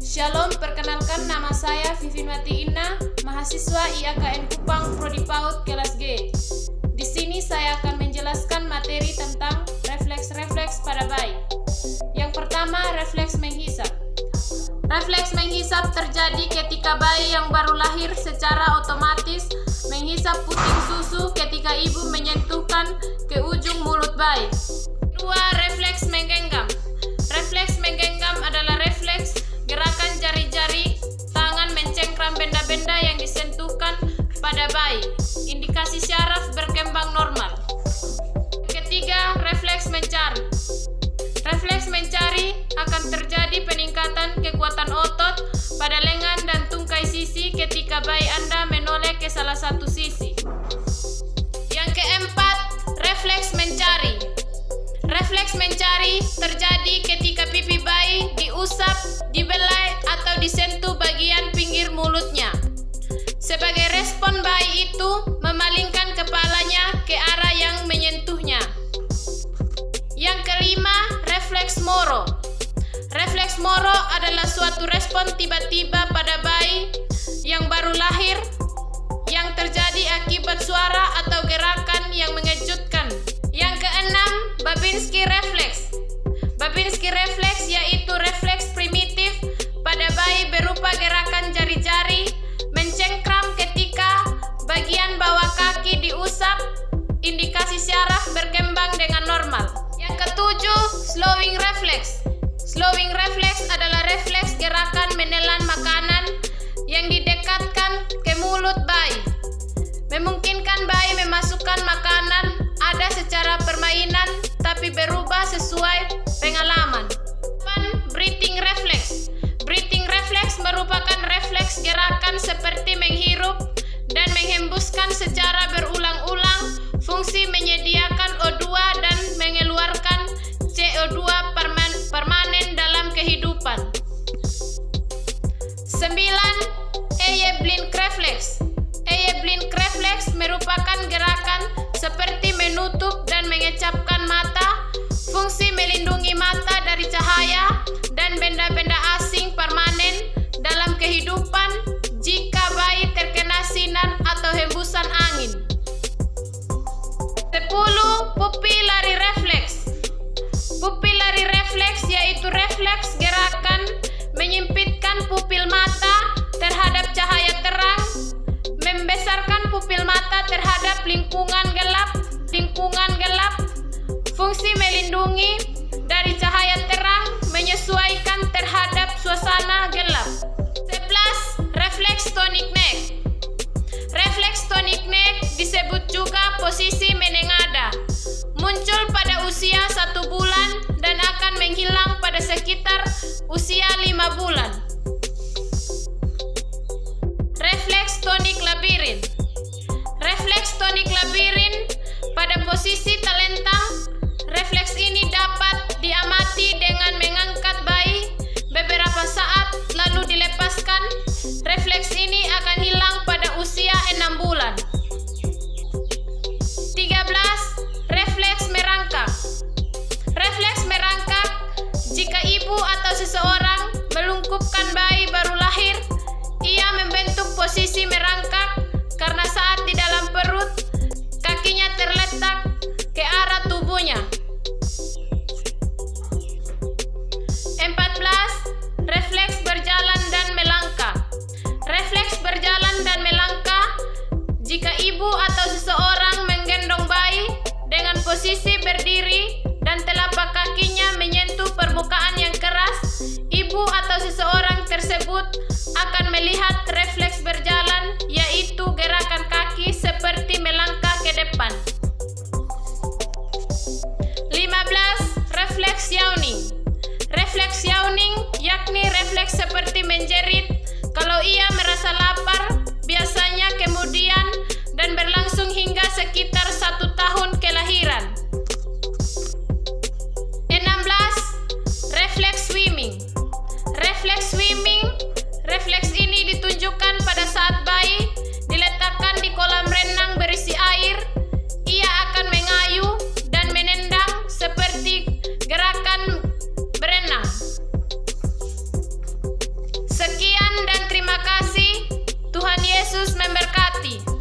Shalom, perkenalkan nama saya Vivianti Ina, mahasiswa IAKN Kupang Prodi PAUD kelas G. Di sini saya akan menjelaskan materi tentang refleks-refleks pada bayi. Yang pertama, refleks menghisap. Refleks menghisap terjadi ketika bayi yang baru lahir secara otomatis menghisap puting susu ketika ibu menyentuhkan ke ujung mulut bayi. Kedua, refleks menggenggam. Refleks menggenggam adalah refleks gerakan jari-jari tangan mencengkram benda-benda yang disentuhkan pada bayi. Indikasi syaraf berkembang normal. Ketiga, refleks mencari. Refleks mencari akan terjadi peningkatan kekuatan otot pada lengan dan tungkai sisi ketika bayi Anda menoleh ke salah satu sisi. Yang keempat, refleks mencari. Refleks mencari terjadi ketika pipi bayi diusap, dibelai, atau disentuh bagian pinggir mulutnya. Sebagai respon bayi itu memalingkan kepalanya ke arah yang menyentuhnya. Yang kelima, refleks moro. Refleks moro adalah suatu respon tiba-tiba pada bayi yang baru lahir yang terjadi akibat suara atau gerakan yang mengejutkan. Yang keenam, Babinski refleks. Babinski refleks yaitu refleks primitif pada bayi berupa gerakan jari-jari mencengkram ketika bagian bawah kaki diusap. Indikasi syaraf berkembang dengan normal. Yang ketujuh, slowing refleks. Slowing refleks adalah refleks gerakan menelan makanan yang didekatkan ke mulut bayi. Memungkinkan bayi memasukkan makanan ada secara permainan tapi berubah sesuai pengalaman. Breathing reflex. Breathing reflex merupakan refleks gerakan seperti menghirup dan menghembuskan secara berulang-ulang, fungsi menyediakan O2 dan mengeluarkan CO2 permanen dalam kehidupan. 9. Eyeblink reflex. Eyeblink reflex merupakan gerakan seperti menutup dan mengecapkan mata, fungsi melindungi mata dari cahaya dan benda-benda asing permanen dalam kehidupan jika bayi terkena sinar atau hembusan angin. 10. Pupillary reflex. Pupillary reflex yaitu refleks gerakan menyempitkan pupil mata terhadap cahaya terang, membesarkan pupil mata terhadap lingkungan gelap, fungsi melindungi dari cahaya terang, menyesuaikan terhadap suasana gelap. 11. Refleks tonic neck. Refleks tonic neck disebut juga posisi menengada, muncul pada usia 1 bulan dan akan menghilang pada sekitar usia 5 bulan. Refleks tonic labirin. Refleks tonic labirin pada posisi telentang. Refleks ini dapat diamati dengan mengangkat bayi beberapa saat lalu dilepaskan. Refleks ini akan hilang pada usia 6 bulan. 13. Refleks merangkak. Refleks merangkak jika ibu atau seseorang melungkupkan bayi baru lahir, ia membentuk posisi merangkak karena saat di dalam perut, kakinya terletak ke arah tubuhnya. 14. Refleks berjalan dan melangkah. Refleks berjalan dan melangkah jika ibu atau seseorang menggendong bayi dengan posisi berdiri dan telapak kakinya menyentuh permukaan yang keras, ibu atau seseorang tersebut akan melihat refleks berjalan, yaitu gerakan kaki seperti melangkah ke depan. 15. Refleks yawning. Refleks yawning yakni refleks seperti menjerit kalau ia merasa lapar, biasanya kemudian dan berlangsung hingga sekitar 1 tahun kelahiran. 16. Refleks swimming. Refleks swimming, refleks ini ditunjukkan pada saat bayi diletakkan di kolam renang berisi air. Ia akan mengayuh dan menendang seperti gerakan berenang. memberkati.